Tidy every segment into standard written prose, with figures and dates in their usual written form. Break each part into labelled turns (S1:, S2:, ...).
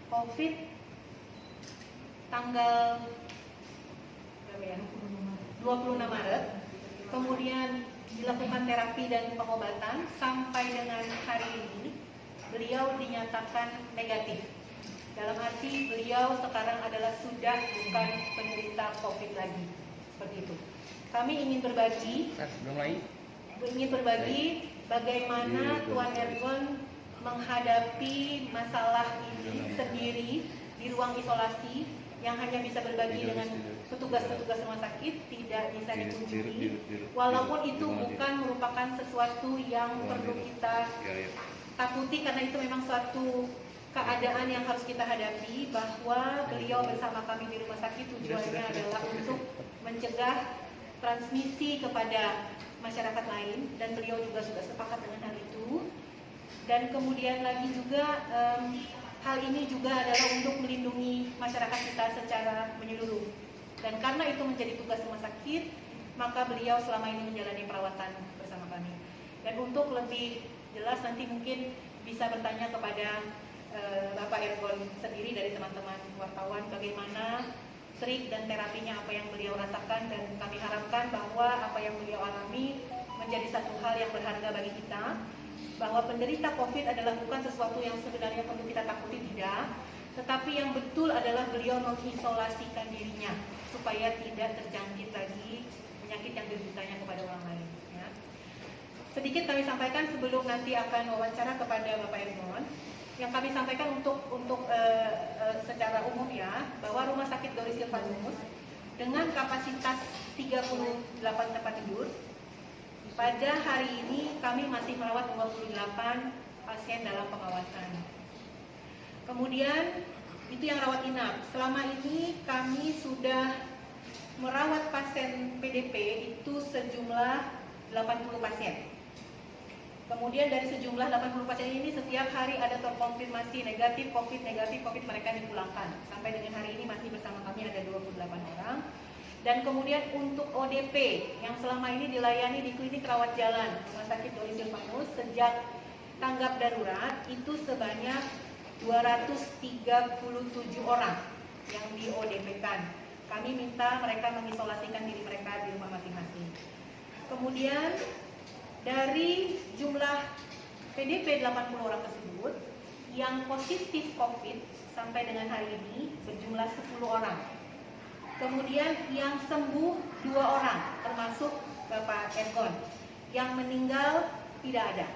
S1: COVID tanggal berapa ya? 26 Maret, kemudian dilakukan terapi dan pengobatan sampai dengan hari ini beliau dinyatakan negatif. Dalam arti beliau sekarang adalah sudah bukan penderita COVID lagi, seperti itu. Kami ingin berbagi bagaimana Tuan Ergon menghadapi masalah ini sendiri di ruang isolasi yang hanya bisa berbagi dengan petugas-petugas rumah sakit, tidak bisa dikunjungi, walaupun itu bukan merupakan sesuatu yang perlu kita takuti karena itu memang suatu keadaan yang harus kita hadapi, bahwa beliau bersama kami di rumah sakit tujuannya adalah untuk mencegah transmisi kepada masyarakat lain, dan beliau juga sudah sepakat dengan hal itu. Dan kemudian lagi juga hal ini juga adalah untuk melindungi masyarakat kita secara menyeluruh. Dan karena itu menjadi tugas rumah sakit, maka beliau selama ini menjalani perawatan bersama kami. Dan untuk lebih jelas nanti mungkin bisa bertanya kepada Bapak Ergon sendiri dari teman-teman wartawan bagaimana trik dan terapinya, apa yang beliau rasakan, dan kami harapkan bahwa apa yang beliau alami menjadi satu hal yang berharga bagi kita, bahwa penderita COVID adalah bukan sesuatu yang sebenarnya perlu kita takuti, tidak, tetapi yang betul adalah beliau mengisolasikan dirinya supaya tidak terjangkit lagi penyakit yang dideritanya kepada orang lain. Ya. Sedikit kami sampaikan sebelum nanti akan wawancara kepada Bapak Ergon. Yang kami sampaikan untuk secara umum ya, bahwa Rumah Sakit Dori Silvanus dengan kapasitas 38 tempat tidur, pada hari ini kami masih merawat 28 pasien dalam pengawasan. Kemudian itu yang rawat inap. Selama ini kami sudah merawat pasien PDP itu sejumlah 80 pasien. Kemudian dari sejumlah 80 pasien ini setiap hari ada terkonfirmasi negatif COVID mereka dipulangkan. Sampai dengan hari ini masih bersama kami ada 28 orang. Dan kemudian untuk ODP yang selama ini dilayani di klinik rawat jalan Rumah Sakit Dori Silvanus sejak tanggap darurat itu sebanyak 237 orang yang di ODP-kan. Kami minta mereka mengisolasikan diri mereka di rumah masing-masing. Kemudian dari jumlah PDP 80 orang tersebut, yang positif COVID sampai dengan hari ini berjumlah 10 orang. Kemudian yang sembuh 2 orang, termasuk Bapak Ergon. Yang meninggal tidak ada.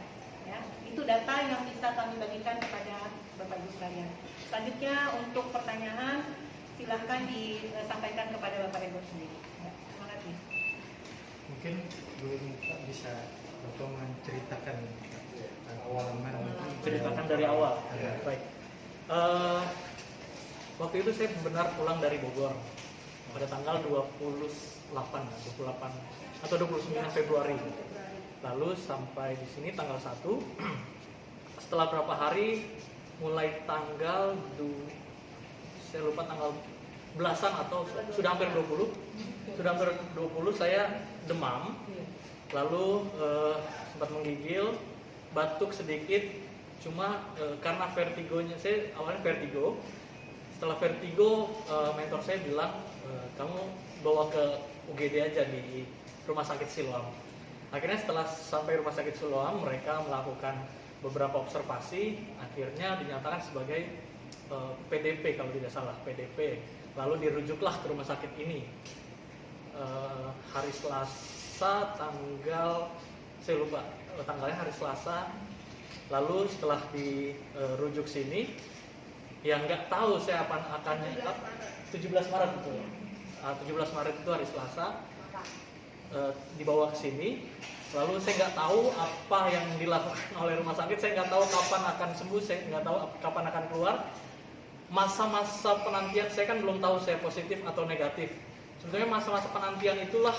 S1: Ya, itu data yang bisa kami bagikan kepada Bapak Ibu sekalian. Selanjutnya untuk pertanyaan silahkan disampaikan kepada Bapak Ergon sendiri. Ya, terima kasih.
S2: Mungkin dulu bisa Bapak menceritakan
S3: ceritakan dari awal.
S2: Ya.
S3: Baik. Waktu itu saya benar pulang dari Bogor pada tanggal 28 atau 29 Februari. Lalu sampai di sini tanggal 1. Setelah berapa hari, mulai tanggal saya lupa tanggal belasan atau sudah hampir 20. Sudah hampir 20 saya demam. Lalu sempat menggigil, batuk sedikit, cuma karena vertigonya, saya awalnya vertigo. Setelah vertigo, mentor saya bilang, kamu bawa ke UGD aja di Rumah Sakit Siloam. Akhirnya setelah sampai Rumah Sakit Siloam, mereka melakukan beberapa observasi, akhirnya dinyatakan sebagai PDP kalau tidak salah, PDP. Lalu dirujuklah ke rumah sakit ini. Hari Selasa saya lupa tanggalnya, hari Selasa. Lalu setelah dirujuk sini, yang nggak tahu saya akan 17 Maret itu. 17 Maret itu hari Selasa, dibawa ke sini. Lalu saya nggak tahu apa yang dilakukan oleh rumah sakit. Saya nggak tahu kapan akan sembuh. Saya nggak tahu kapan akan keluar. Masa-masa penantian saya kan belum tahu saya positif atau negatif. Sebetulnya masa-masa penantian itulah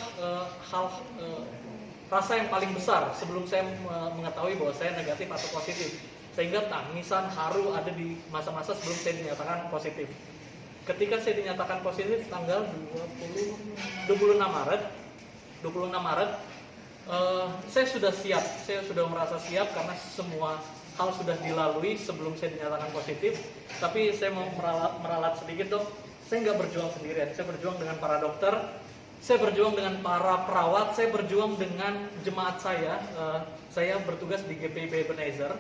S3: rasa yang paling besar sebelum saya mengetahui bahwa saya negatif atau positif. Sehingga tangisan haru ada di masa-masa sebelum saya dinyatakan positif. Ketika saya dinyatakan positif tanggal 26 Maret, saya sudah siap, saya sudah merasa siap karena semua hal sudah dilalui sebelum saya dinyatakan positif. Tapi saya mau meralat sedikit dok. Saya nggak berjuang sendirian, saya berjuang dengan para dokter, saya berjuang dengan para perawat, saya berjuang dengan jemaat saya. Saya bertugas di GPIB Ebenezer,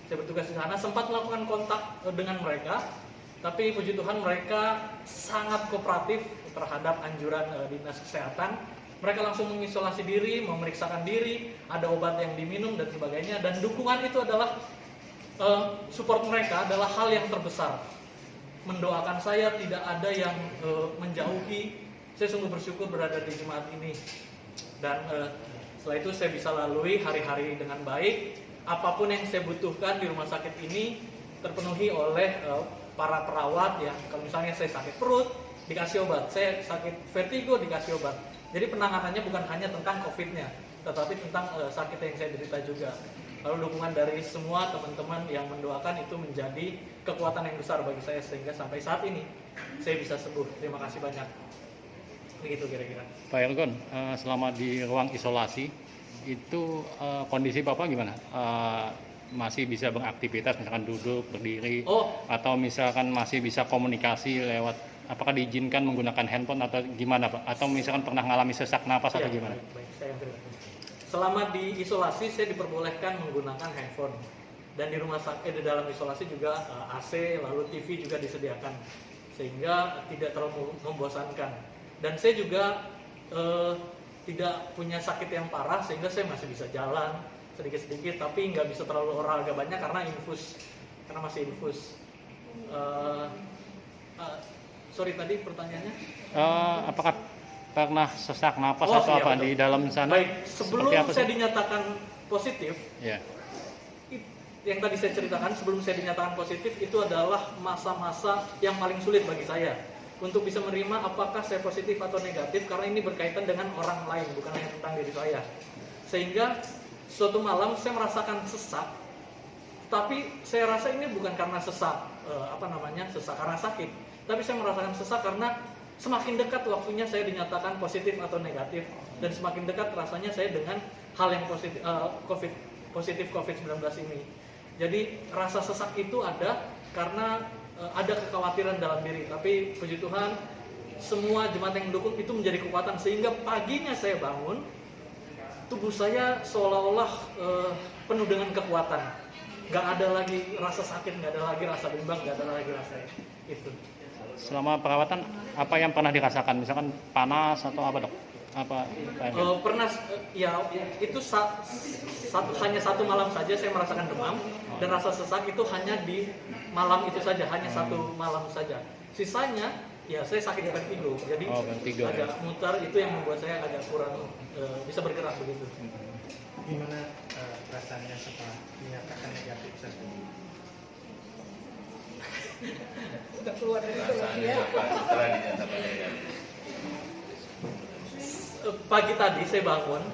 S3: saya bertugas di sana, sempat melakukan kontak dengan mereka, tapi puji Tuhan mereka sangat kooperatif terhadap anjuran dinas kesehatan. Mereka langsung mengisolasi diri, memeriksakan diri, ada obat yang diminum dan sebagainya, dan dukungan itu adalah support mereka adalah hal yang terbesar. Mendoakan saya, tidak ada yang menjauhi. Saya sungguh bersyukur berada di jemaat ini, dan setelah itu saya bisa lalui hari-hari dengan baik. Apapun yang saya butuhkan di rumah sakit ini terpenuhi oleh para perawat. Ya, kalau misalnya saya sakit perut, dikasih obat. Saya sakit vertigo, dikasih obat. Jadi penanganannya bukan hanya tentang COVID-nya, tetapi tentang sakit yang saya derita juga. Lalu dukungan dari semua teman-teman yang mendoakan itu menjadi kekuatan yang besar bagi saya, sehingga sampai saat ini saya bisa sembuh. Terima kasih banyak. Begitu kira-kira.
S4: Pak Ergon, selama di ruang isolasi itu kondisi Bapak gimana? Masih bisa beraktivitas, misalkan duduk, berdiri, atau misalkan masih bisa komunikasi lewat, apakah diizinkan menggunakan handphone atau gimana Pak? Atau misalkan pernah mengalami sesak napas atau gimana?
S3: Baik, saya yang terima. Selama di isolasi saya diperbolehkan menggunakan handphone, dan di rumah sakit di dalam isolasi juga AC lalu TV juga disediakan, sehingga tidak terlalu membosankan. Dan saya juga tidak punya sakit yang parah, sehingga saya masih bisa jalan sedikit-sedikit, tapi nggak bisa terlalu olahraga banyak karena masih infus. Sorry tadi pertanyaannya?
S4: Apakah pernah sesak napas atau
S3: iya,
S4: apa
S3: betul.
S4: di dalam sana?
S3: Baik, sebelum saya dinyatakan positif,
S4: ya.
S3: Yang tadi saya ceritakan, sebelum saya dinyatakan positif itu adalah masa-masa yang paling sulit bagi saya untuk bisa menerima apakah saya positif atau negatif, karena ini berkaitan dengan orang lain, bukan hanya tentang diri saya. Sehingga suatu malam saya merasakan sesak, tapi saya rasa ini bukan karena sesak sesak karena sakit, tapi saya merasakan sesak karena semakin dekat waktunya saya dinyatakan positif atau negatif, dan semakin dekat rasanya saya dengan hal yang positif COVID-19 ini. Jadi rasa sesak itu ada karena ada kekhawatiran dalam diri, tapi puji Tuhan semua jemaat yang mendukung itu menjadi kekuatan, sehingga paginya saya bangun, tubuh saya seolah-olah penuh dengan kekuatan. Gak ada lagi rasa sakit, gak ada lagi rasa bimbang, gak ada lagi rasa itu.
S4: Selama perawatan apa yang pernah dirasakan? Misalkan panas atau apa dok?
S3: Pernah itu hanya satu malam saja saya merasakan demam, dan rasa sesak itu hanya di malam itu saja, hanya satu malam saja. Sisanya ya saya sakit vertigo, jadi agak mutar, itu yang membuat saya agak kurang bisa bergerak begitu.
S2: Gimana rasanya setelah dinyatakan negatif saja?
S1: Udah keluar dari isolasi ya.
S5: Setelah dinyatakan negatif.
S3: Pagi tadi saya bangun,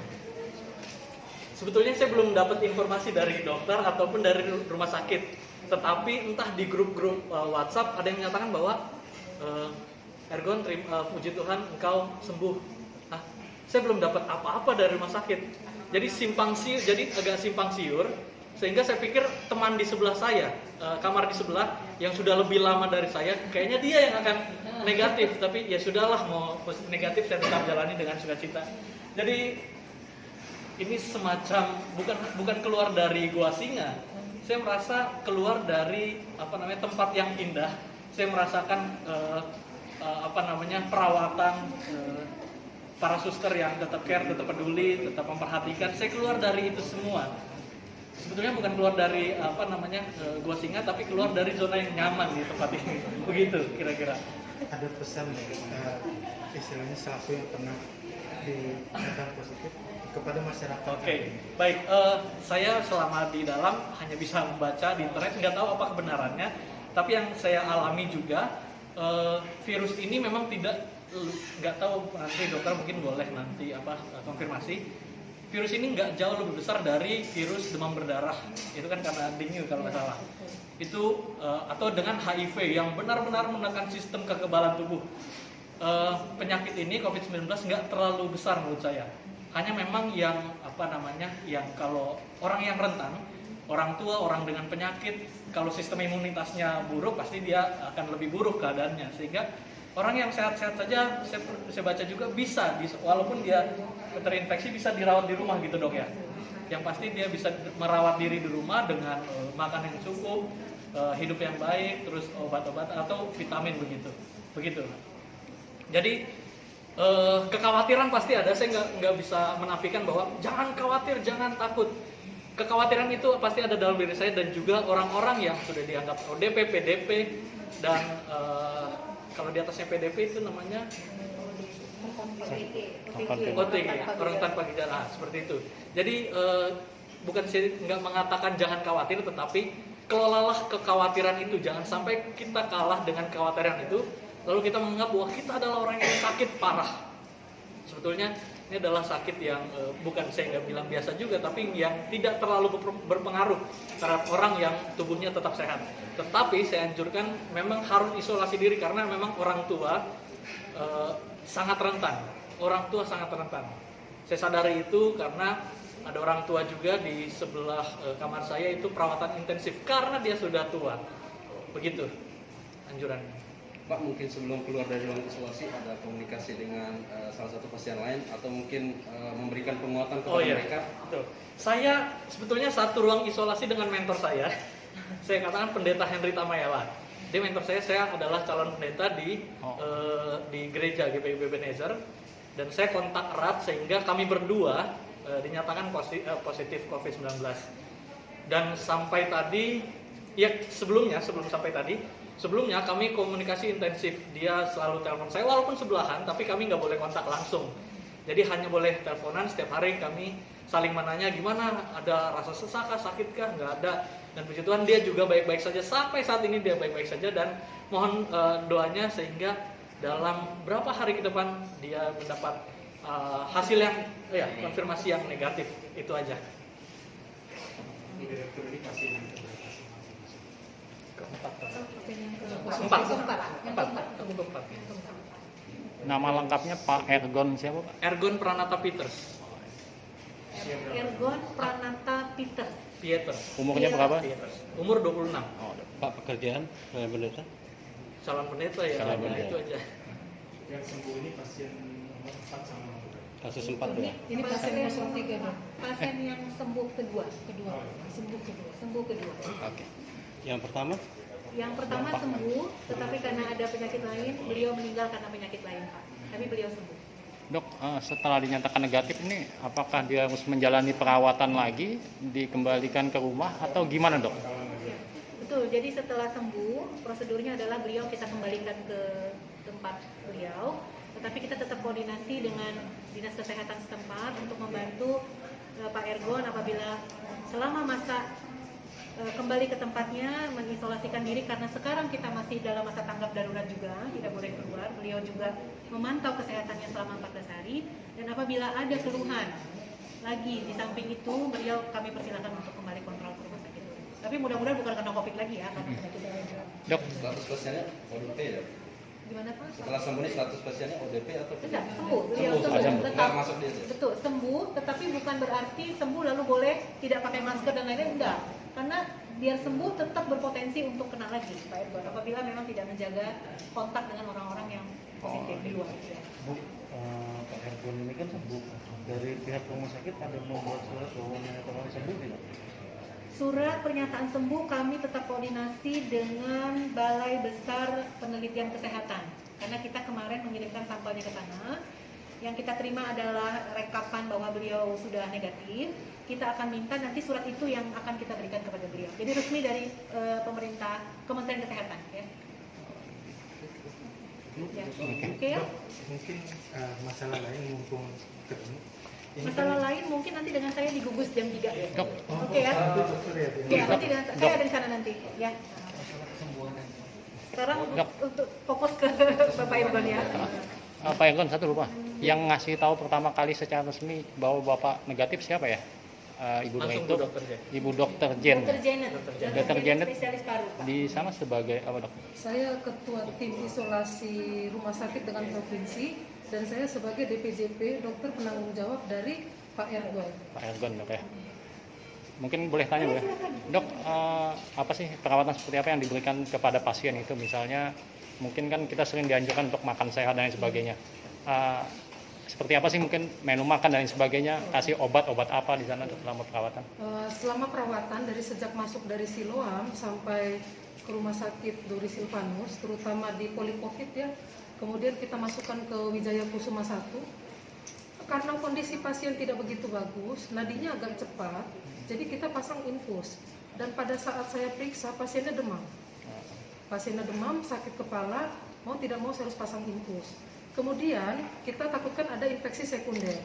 S3: sebetulnya saya belum dapat informasi dari dokter ataupun dari rumah sakit, tetapi entah di grup-grup WhatsApp ada yang menyatakan bahwa Ergon, puji Tuhan engkau sembuh. Nah, saya belum dapat apa-apa dari rumah sakit, jadi agak simpang siur, sehingga saya pikir teman di sebelah saya, kamar di sebelah yang sudah lebih lama dari saya, kayaknya dia yang akan negatif, tapi ya sudahlah, mau negatif saya tetap jalani dengan sukacita. Jadi ini semacam bukan keluar dari gua singa. Saya merasa keluar dari tempat yang indah. Saya merasakan perawatan para suster yang tetap care, tetap peduli, tetap memperhatikan. Saya keluar dari itu semua. Sebetulnya bukan keluar dari gua singa, tapi keluar dari zona yang nyaman di tempat ini. Begitu kira-kira.
S2: Ada pesan istilahnya selaku yang pernah dinyatakan positif kepada masyarakat?
S3: Oke, baik. Saya selama di dalam hanya bisa membaca di internet, nggak tahu apa kebenarannya. Tapi yang saya alami juga, virus ini memang nggak tahu, nanti dokter mungkin boleh nanti konfirmasi. Virus ini nggak jauh lebih besar dari virus demam berdarah. Itu kan karena dengue kalau nggak salah. Itu atau dengan HIV yang benar-benar menekan sistem kekebalan tubuh. Penyakit ini COVID-19 nggak terlalu besar menurut saya. Hanya memang yang yang kalau orang yang rentan orang tua, orang dengan penyakit, kalau sistem imunitasnya buruk pasti dia akan lebih buruk keadaannya. Sehingga orang yang sehat-sehat saja, saya baca juga bisa, walaupun dia terinfeksi bisa dirawat di rumah gitu dok ya. Yang pasti dia bisa merawat diri di rumah dengan makan yang cukup, hidup yang baik, terus obat-obat atau vitamin begitu. Jadi kekhawatiran pasti ada, saya nggak bisa menafikan bahwa jangan khawatir, jangan takut. Kekhawatiran itu pasti ada dalam diri saya dan juga orang-orang yang sudah dianggap ODP, PDP, dan kalau di atasnya PDP itu namanya OTG, orang tanpa gejala, seperti itu. Jadi bukan saya nggak mengatakan jangan khawatir, tetapi kelolalah kekhawatiran itu, jangan sampai kita kalah dengan kekhawatiran itu, lalu kita menganggap bahwa kita adalah orang yang sakit parah. Sebetulnya ini adalah sakit yang bukan, saya nggak bilang biasa juga, tapi yang tidak terlalu berpengaruh terhadap orang yang tubuhnya tetap sehat. Tetapi saya anjurkan memang harus isolasi diri karena memang orang tua sangat rentan. Orang tua sangat rentan. Saya sadari itu karena ada orang tua juga di sebelah kamar saya itu perawatan intensif karena dia sudah tua. Begitu anjurannya.
S6: Pak, mungkin sebelum keluar dari ruang isolasi ada komunikasi dengan salah satu pasien lain atau mungkin memberikan penguatan kepada mereka?
S3: Betul. Saya sebetulnya satu ruang isolasi dengan mentor saya. Saya katakan Pendeta Henry Tamayawa. Dia mentor saya adalah calon pendeta di gereja GPIB Ebenezer, dan saya kontak erat sehingga kami berdua dinyatakan positif COVID-19. Dan sampai tadi, ya sebelum sampai tadi, sebelumnya kami komunikasi intensif. Dia selalu telepon saya walaupun sebelahan, tapi kami nggak boleh kontak langsung. Jadi hanya boleh teleponan setiap hari, kami saling menanya gimana, ada rasa sesak kah, sakit kah, nggak ada. Dan puji Tuhan dia juga baik-baik saja, sampai saat ini dia baik-baik saja, dan mohon doanya sehingga dalam berapa hari ke depan dia mendapat hasil yang konfirmasi yang negatif. Itu aja. Keempat.
S4: Nama lengkapnya Pak Ergon siapa Pak?
S3: Ergon Pranata Peters.
S1: Ergon Pranata Peters.
S4: Umurnya berapa?
S3: Umur 26.
S4: Oh,
S6: Pak, pekerjaan calon pendeta?
S3: Calon pendeta ya.
S4: Calon pendeta.
S3: Itu aja.
S2: Yang sembuh ini pasien nomor 4 sama
S6: Kasus 4 ya?
S1: Ini pasien yang 03 dong. Pasien yang sembuh kedua. Sembuh kedua.
S6: Oke. Yang pertama?
S1: Yang pertama sembuh, tetapi karena ada penyakit lain, beliau meninggal karena penyakit lain, Pak. Tapi beliau sembuh.
S4: Dok, setelah dinyatakan negatif ini, apakah dia harus menjalani perawatan lagi, dikembalikan ke rumah, atau gimana dok?
S1: Ya, betul, jadi setelah sembuh, prosedurnya adalah beliau kita kembalikan ke tempat beliau, tetapi kita tetap koordinasi dengan Dinas Kesehatan setempat untuk membantu Pak Ergon apabila selama masa kembali ke tempatnya mengisolasikan diri, karena sekarang kita masih dalam masa tanggap darurat juga, tidak boleh keluar. Beliau juga memantau kesehatannya selama 14 hari, dan apabila ada keluhan lagi di samping itu, beliau kami persilakan untuk kembali kontrol ke rumah sakit. Tapi mudah-mudahan bukan karena COVID lagi ya, karena penyakit lain.
S4: Dok,
S6: Status pasiennya ODP ya?
S1: Gimana Pak?
S6: Setelah sembuh ini status pasiennya ODP atau
S1: Tidak, sembuh. Beliau
S6: Sembuh,
S1: sembuh.
S6: nggak
S1: Tetap,
S6: masuk dia, ya?
S1: betul, sembuh, tetapi bukan berarti sembuh lalu boleh tidak pakai masker dan lain-lain, enggak. Karena biar sembuh tetap berpotensi untuk kena lagi, Pak Ergon, apabila memang tidak menjaga kontak dengan orang-orang yang positif di luar. Ya.
S7: Bu, Pak Ergon ini kan sembuh. Dari pihak rumah sakit ada membuat surat bahwa menyatakan sembuh tidak?
S1: Surat pernyataan sembuh kami tetap koordinasi dengan Balai Besar Penelitian Kesehatan. Karena kita kemarin mengirimkan sampelnya ke sana. Yang kita terima adalah rekapan bahwa beliau sudah negatif. Kita akan minta nanti surat itu yang akan kita berikan kepada beliau. Jadi resmi dari pemerintah, Kementerian Kesehatan. Ya. Ya. Oke ya?
S2: Mungkin masalah lain mumpung ketemu.
S1: Masalah lain mungkin nanti dengan saya digugus jam 3 ya.
S4: Dok.
S1: Oke ya? Ya, nanti dengan saya ada di sana nanti. Ya. Sekarang untuk fokus ke Bapak Ergon ya.
S4: Pak Ergon, satu lupa. Yang ngasih tahu pertama kali secara resmi bahwa Bapak negatif siapa ya? Ibu
S3: Langsung
S4: itu,
S3: Bu Dr. Jen.
S4: Ibu Dokter Jen.
S1: Dr. Janet.
S4: Dr. Janet
S1: Spesialis paru, Pak.
S4: di sana sebagai apa dok?
S8: Saya ketua tim isolasi rumah sakit dengan provinsi, dan saya sebagai DPJP dokter penanggung jawab dari Pak Ergon.
S4: Pak Ergon dok ya. Mungkin boleh tanya, boleh. Dok, apa sih perawatan seperti apa yang diberikan kepada pasien itu? Misalnya, mungkin kan kita sering dianjurkan untuk makan sehat dan lain sebagainya. Seperti apa sih mungkin menu makan dan lain sebagainya? Kasih obat-obat apa di sana selama perawatan?
S8: Selama perawatan dari sejak masuk dari Siloam sampai ke rumah sakit Dori Silvanus, terutama di Polikovit ya, kemudian kita masukkan ke Wijaya Kusuma 1. Karena kondisi pasien tidak begitu bagus, nadinya agak cepat, jadi kita pasang infus. Dan pada saat saya periksa, pasiennya demam. Pasiennya demam, sakit kepala, mau tidak mau saya harus pasang infus. Kemudian kita takutkan ada infeksi sekunder.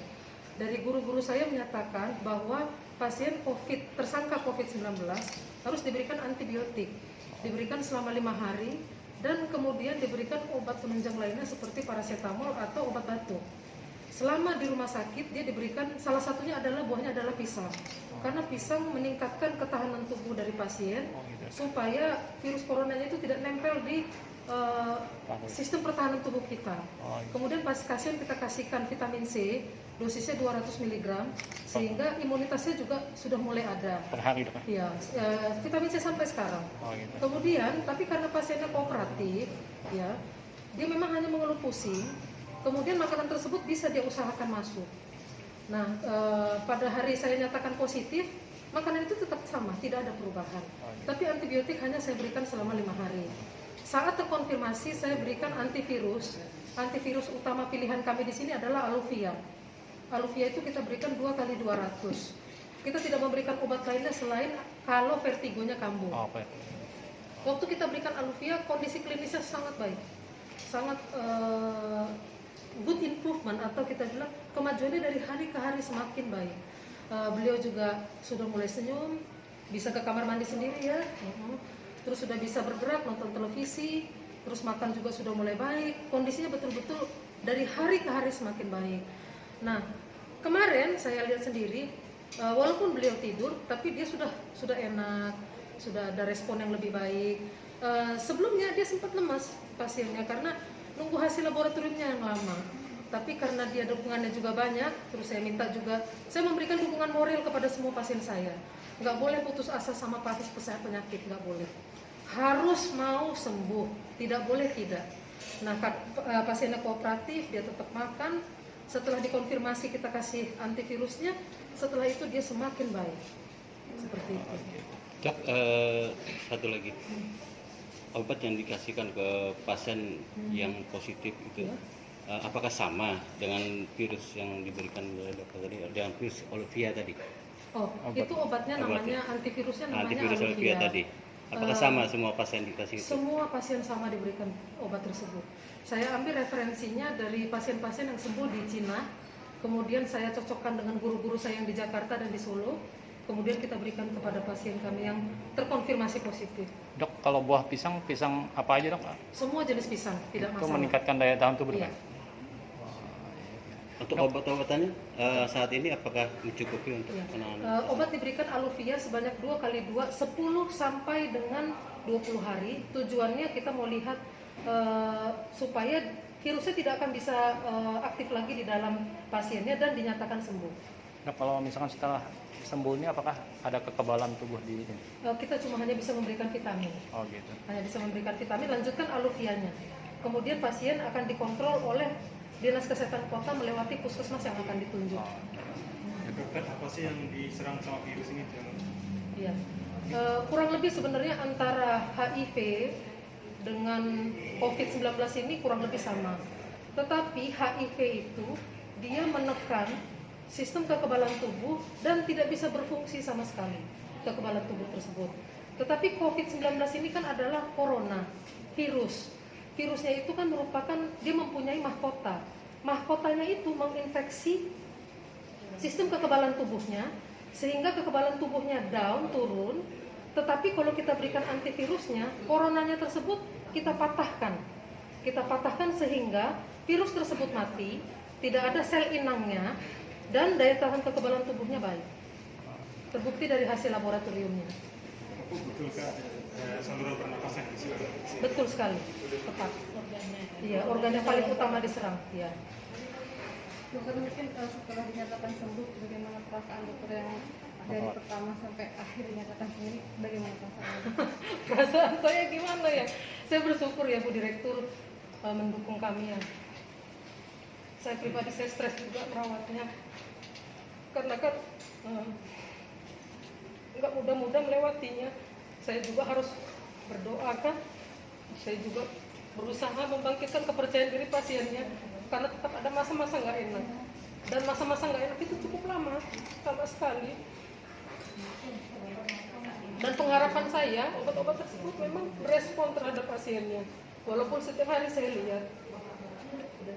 S8: Dari guru-guru saya menyatakan bahwa pasien COVID, tersangka COVID-19 harus diberikan antibiotik. Diberikan selama 5 hari, dan kemudian diberikan obat penunjang lainnya seperti paracetamol atau obat batuk. Selama di rumah sakit dia diberikan, salah satunya adalah buahnya adalah pisang. Karena pisang meningkatkan ketahanan tubuh dari pasien supaya virus coronanya itu tidak nempel di sistem pertahanan tubuh kita. Kemudian pasien kita kasihkan vitamin C, dosisnya 200 mg, sehingga imunitasnya juga sudah mulai ada.
S4: Per hari dok?
S8: Iya, vitamin C sampai sekarang. Kemudian, tapi karena pasiennya kooperatif, ya, dia memang hanya mengeluh pusing. Kemudian makanan tersebut bisa dia usahakan masuk. Nah, pada hari saya nyatakan positif, makanan itu tetap sama, tidak ada perubahan. Tapi antibiotik hanya saya berikan selama 5 hari. Saat terkonfirmasi, saya berikan antivirus. Antivirus utama pilihan kami di sini adalah Aluvia. Aluvia itu kita berikan 2 kali 200. Kita tidak memberikan obat lainnya selain kalau vertigonya kambuh. Waktu kita berikan Aluvia, kondisi klinisnya sangat baik, sangat good improvement, atau kita bilang kemajuannya dari hari ke hari semakin baik. Beliau juga sudah mulai senyum, bisa ke kamar mandi sendiri ya, terus sudah bisa bergerak, nonton televisi, terus makan juga sudah mulai baik. Kondisinya betul-betul dari hari ke hari semakin baik. Nah, kemarin saya lihat sendiri, walaupun beliau tidur, tapi dia sudah enak, sudah ada respon yang lebih baik. Sebelumnya dia sempat lemas pasiennya karena nunggu hasil laboratoriumnya yang lama. Tapi karena dia dukungannya juga banyak, terus saya minta juga, saya memberikan dukungan moral kepada semua pasien saya. Nggak boleh putus asa sama penyakit, nggak boleh. Harus mau sembuh, tidak boleh tidak. Nah, pasiennya kooperatif, dia tetap makan. Setelah dikonfirmasi kita kasih antivirusnya, setelah itu dia semakin baik. Seperti itu.
S9: Dok, satu lagi. Obat yang dikasihkan ke pasien yang positif itu, apakah sama dengan virus yang diberikan oleh dokter tadi, dengan virus Aluvia tadi?
S8: Oh, itu obatnya namanya antivirusnya namanya
S9: antivirus Aluvia tadi. Apakah sama semua pasien dikasih itu?
S8: Semua pasien sama diberikan obat tersebut. Saya ambil referensinya dari pasien-pasien yang sembuh di Cina, kemudian saya cocokkan dengan guru-guru saya yang di Jakarta dan di Solo, kemudian kita berikan kepada pasien kami yang terkonfirmasi positif.
S4: Dok, kalau buah pisang apa aja dok?
S8: Semua jenis pisang, tidak
S4: itu
S8: masalah.
S4: Meningkatkan daya tahan tubuh.
S8: Iya.
S9: Untuk obat-obatannya saat ini apakah mencukupi untuk penanganan?
S8: Obat diberikan Aluvia sebanyak 2 kali 2, 10 sampai dengan 20 hari. Tujuannya kita mau lihat supaya virusnya tidak akan bisa aktif lagi di dalam pasiennya dan dinyatakan sembuh.
S4: Nah, kalau misalkan setelah sembuh ini apakah ada kekebalan tubuh di sini?
S8: Kita cuma hanya bisa memberikan vitamin.
S4: Oh gitu.
S8: Hanya bisa memberikan vitamin, lanjutkan Aluvianya. Kemudian pasien akan dikontrol oleh Dinas Kesehatan Kota melewati puskesmas yang akan ditunjuk.
S2: Dokter, apa sih yang diserang sama virus ini?
S8: Iya. Kurang lebih sebenarnya antara HIV dengan COVID-19 ini kurang lebih sama. Tetapi HIV itu dia menekan sistem kekebalan tubuh dan tidak bisa berfungsi sama sekali kekebalan tubuh tersebut. Tetapi COVID-19 ini kan adalah corona, virus. Virusnya itu kan merupakan, dia mempunyai mahkota. Mahkotanya itu menginfeksi sistem kekebalan tubuhnya, sehingga kekebalan tubuhnya down, turun. Tetapi kalau kita berikan antivirusnya, coronanya tersebut kita patahkan. Kita patahkan sehingga virus tersebut mati, tidak ada sel inangnya, dan daya tahan kekebalan tubuhnya baik. Terbukti dari hasil laboratoriumnya.
S2: Betulkah saluran pernapasan diserang?
S8: Betul sekali, tepat. Iya, organ yang paling utama diserang. Iya.
S10: Dokter, mungkin setelah dinyatakan sembuh, bagaimana perasaan dokter yang dari pertama sampai akhir dinyatakan sendiri, bagaimana perasaan?
S8: Perasaan saya gimana ya? Saya bersyukur ya Bu Direktur mendukung kami ya. Saya pribadi saya stres juga merawatnya, karena kan nggak mudah-mudah melewatinya. Saya juga harus berdoa kan. Saya juga berusaha membangkitkan kepercayaan diri pasiennya, karena tetap ada masa-masa nggak enak. Dan masa-masa nggak enak itu cukup lama sekali. Dan pengharapan saya obat-obat tersebut memang berespon terhadap pasiennya, walaupun setiap hari saya lihat.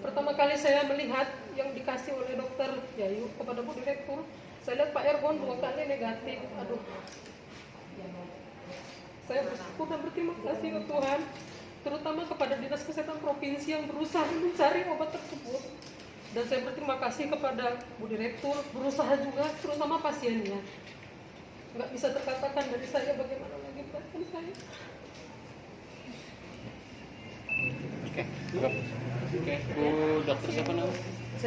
S8: Pertama kali saya melihat yang dikasih oleh dokter Yayu kepada Bu Direktur, saya lihat Pak Ergon 2 kali negatif. Aduh, saya bersyukur dan berterima kasih ke Tuhan, terutama kepada Dinas Kesehatan Provinsi yang berusaha mencari obat tersebut. Dan saya berterima kasih kepada Bu Direktur, berusaha juga, terutama pasiennya. Nggak bisa terkatakan dari saya bagaimana lagi perasaan saya.
S9: Oke, Bu Dokter siapa namanya?